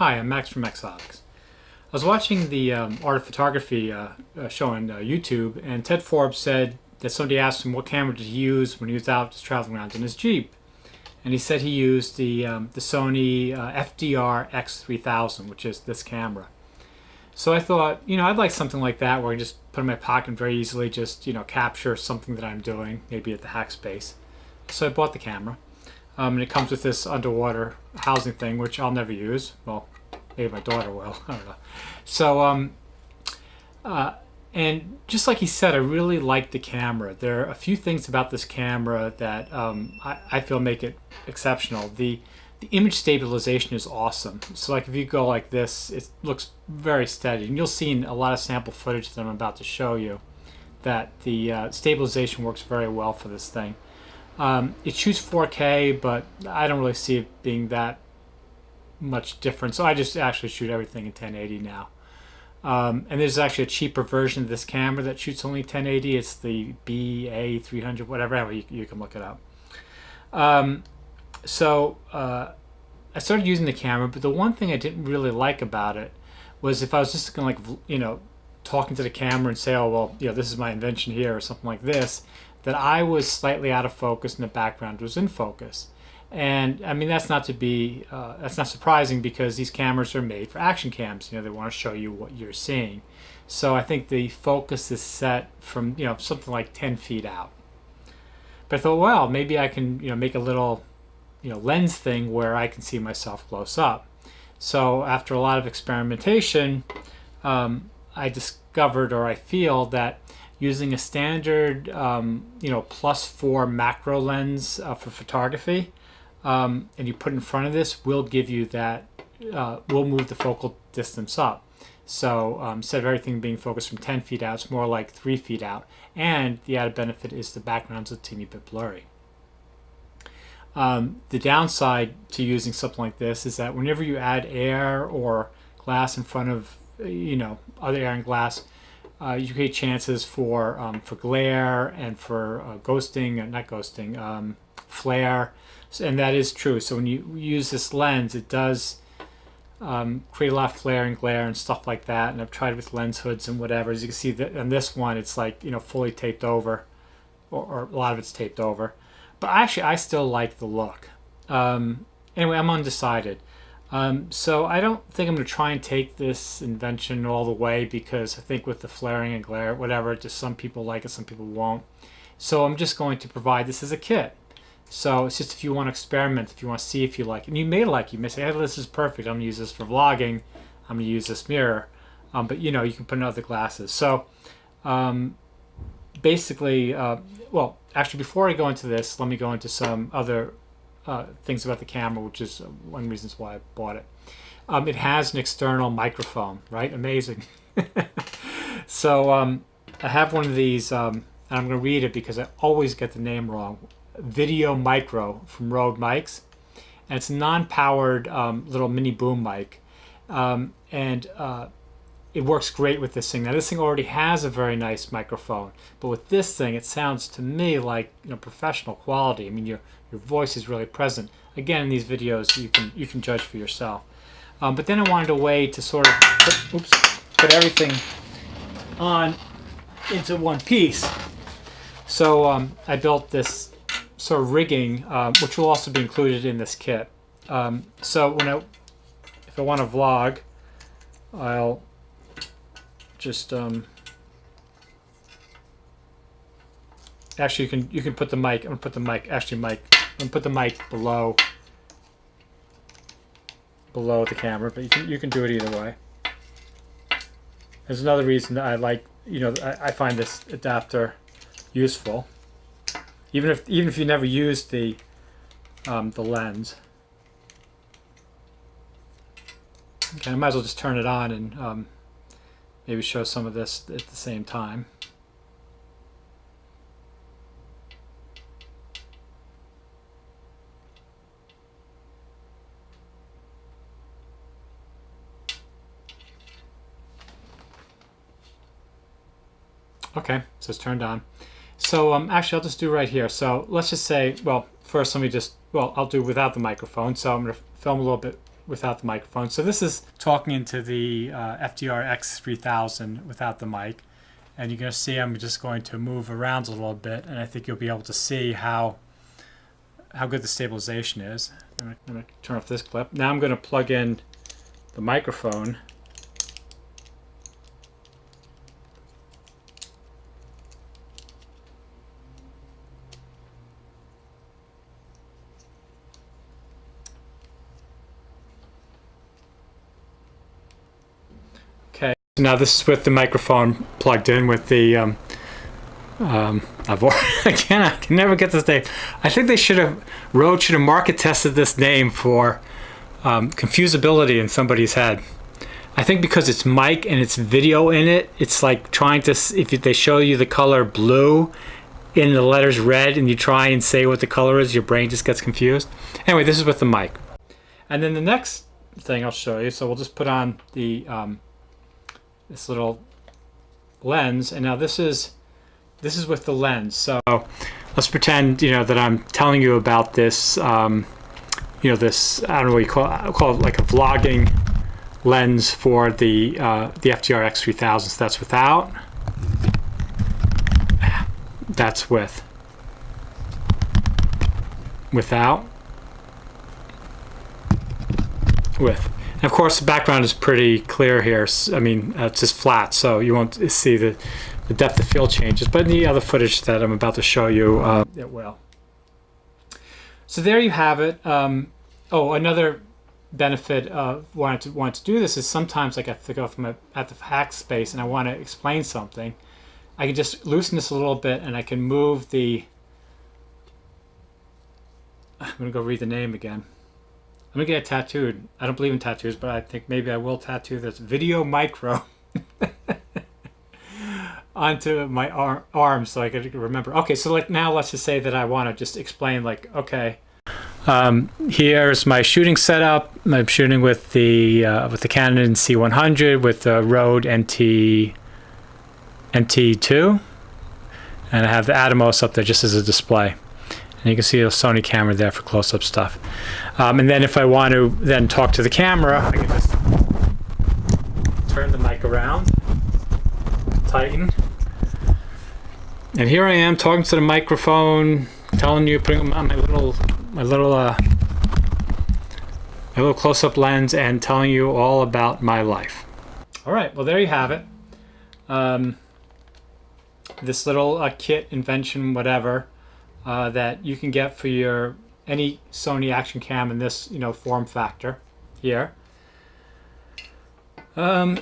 Hi, I'm Max from Exotics. I was watching the art of photography show on YouTube, and Ted Forbes said that somebody asked him what camera did he use when he was out just traveling around in his Jeep. And he said he used the Sony FDR-X3000, which is this camera. So I thought, I'd like something like that where I just put in my pocket very easily, just, capture something that I'm doing, maybe at the hack space. So I bought the camera. And it comes with this underwater housing thing, which I'll never use. Well, maybe my daughter will. I don't know. So, and just like he said, I really like the camera. There are a few things about this camera that I feel make it exceptional. The image stabilization is awesome. So like if you go like this, it looks very steady. And you'll see in a lot of sample footage that I'm about to show you that the stabilization works very well for this thing. It shoots 4K, but I don't really see it being that much different. So I just actually shoot everything in 1080 now. And there's actually a cheaper version of this camera that shoots only 1080. It's the BA300, whatever. You can look it up. So I started using the camera, but the one thing I didn't really like about it was if I was just going to talking to the camera and say, oh, well, this is my invention here or something like this, that I was slightly out of focus and the background was in focus. And I mean, that's not surprising because these cameras are made for action cams. They want to show you what you're seeing. So I think the focus is set from, something like 10 feet out. But I thought, well, maybe I can, make a little, lens thing where I can see myself close up. So after a lot of experimentation, I discovered, or I feel that using a standard, +4 macro lens for photography, and you put in front of this, will give you that, will move the focal distance up. So instead of everything being focused from 10 feet out, it's more like 3 feet out. And the added benefit is the background's a teeny bit blurry. The downside to using something like this is that whenever you add air or glass in front of, other air and glass, you create chances for glare and for flare, and that is true. So when you use this lens, it does create a lot of flare and glare and stuff like that. And I've tried with lens hoods and whatever. As you can see, that on this one, it's like fully taped over, or a lot of it's taped over. But actually, I still like the look. Anyway, I'm undecided. So I don't think I'm going to try and take this invention all the way, because I think with the flaring and glare, whatever, just some people like it, some people won't. So I'm just going to provide this as a kit. So it's just if you want to experiment, if you want to see if you like it. And you may like it. You may say, hey, this is perfect. I'm going to use this for vlogging. I'm going to use this mirror. But you can put in other glasses. So basically, well, actually, before I go into this, let me go into some other things about the camera, which is one of the reasons why I bought it. It has an external microphone, right? Amazing. So I have one of these, and I'm going to read it because I always get the name wrong. Videomicro from Rhode mics, and it's a non-powered little mini boom mic, and it works great with this thing. Now this thing already has a very nice microphone, but with this thing, it sounds to me like professional quality. I mean, your voice is really present. Again, in these videos, you can judge for yourself. But then I wanted a way to sort of put everything on into one piece. So I built this sort of rigging, which will also be included in this kit. So if I want to vlog, I'll just actually you can put the mic. I'm gonna put the mic. Actually, I'm gonna put the mic below the camera, but you can do it either way. There's another reason that I like, I find this adapter useful, even if you never used the lens. Okay, I might as well just turn it on and maybe show some of this at the same time. Okay, so it's turned on. So actually, I'll just do right here. So let's just say, well, first let me just, I'll do without the microphone. So I'm going to film a little bit without the microphone. So this is talking into the FDR-X3000 without the mic. And you're going to see I'm just going to move around a little bit, and I think you'll be able to see how good the stabilization is. I'm going to turn off this clip. Now I'm going to plug in the microphone. Okay, so now this is with the microphone plugged in with the I can never get this name. I think they should have, Rhode should have market tested this name for confusability in somebody's head. I think because it's mic and it's video in it, it's like trying to, if they show you the color blue in the letters red and you try and say what the color is, your brain just gets confused. Anyway, this is with the mic. And then the next thing I'll show you, so we'll just put on the this little lens, and now this is with the lens. So let's pretend, you know, that I'm telling you about this, you know, this, I don't know what you call it like a vlogging lens for the FDR-X3000. So that's without, that's with, without, with. And of course the background is pretty clear here. I mean, it's just flat, so you won't see the depth of field changes, but in the other footage that I'm about to show you, it will. So there you have it. Oh, another benefit of wanting to do this is sometimes, like, I have to go from at the hack space and I want to explain something. I can just loosen this a little bit and I can move the. I'm gonna go read the name again. I'm gonna get it tattooed. I don't believe in tattoos, but I think maybe I will tattoo this videomicro onto my arm so I could remember. Okay, so like now let's just say that I want to just explain, like, okay, here's my shooting setup. I'm shooting with the Canon C100 with the Rhode NT2, and I have the Atomos up there just as a display. And you can see a Sony camera there for close-up stuff. And then if I want to then talk to the camera, I can just turn the mic around, tighten, and here I am talking to the microphone, telling you, putting on my little close-up lens and telling you all about my life. All right, well, there you have it. This little kit, invention, whatever, that you can get for your any Sony action cam in this, you know, form factor here. And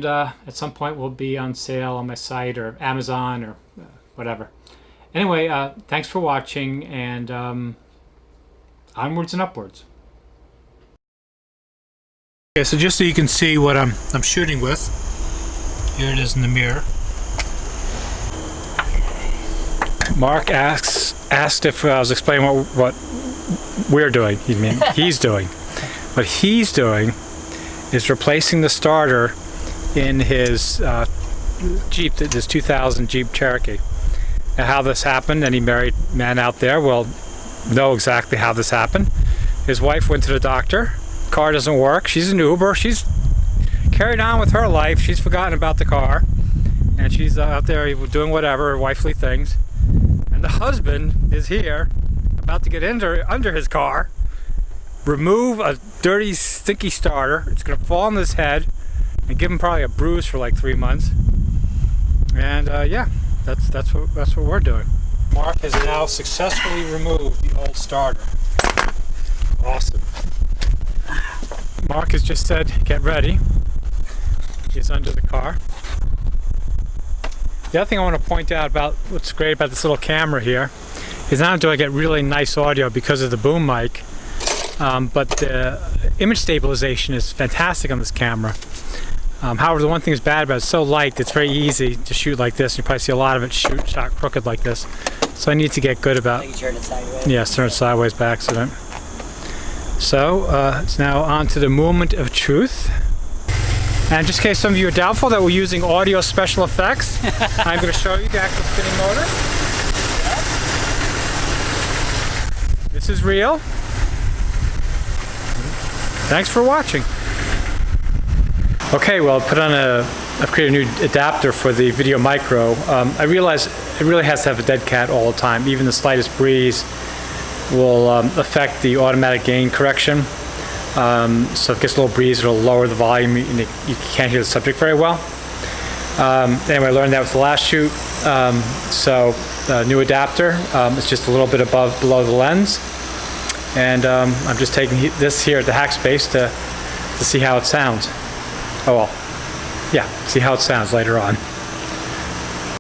at some point will be on sale on my site or Amazon or whatever. Anyway, thanks for watching, and onwards and upwards. Okay, so just so you can see what I'm shooting with, here it is in the mirror. Mark asked if I was explaining what we're doing. You mean he's doing. What he's doing is replacing the starter in his Jeep, this 2000 Jeep Cherokee. And how this happened, any married man out there will know exactly how this happened. His wife went to the doctor. Car doesn't work. She's an Uber. She's carried on with her life. She's forgotten about the car, and she's out there doing whatever wifely things. And the husband is here, about to get under his car, remove a dirty, stinky starter. It's going to fall on his head and give him probably a bruise for like 3 months. And yeah, that's what we're doing. Mark has now successfully removed the old starter. Awesome. Mark has just said, get ready. He's under the car. The other thing I want to point out about what's great about this little camera here is not only do I get really nice audio because of the boom mic, but the image stabilization is fantastic on this camera. However, the one thing that's bad about it, it's so light, it's very easy to shoot like this. You probably see a lot of it shot crooked like this. So I need to get good about... You turn it sideways? Yeah, turn it sideways by accident. So it's now on to the moment of truth. And just in case some of you are doubtful that we're using audio special effects, I'm going to show you the actual spinning motor. This is real. Thanks for watching. Okay, well, I've created a new adapter for the videomicro. I realize it really has to have a dead cat all the time. Even the slightest breeze will affect the automatic gain correction. So if it gets a little breeze, it'll lower the volume and you can't hear the subject very well. Anyway, I learned that with the last shoot. New adapter. It's just a little bit below the lens. And I'm just taking this here at the Hackspace to see how it sounds. Oh well, yeah, see how it sounds later on.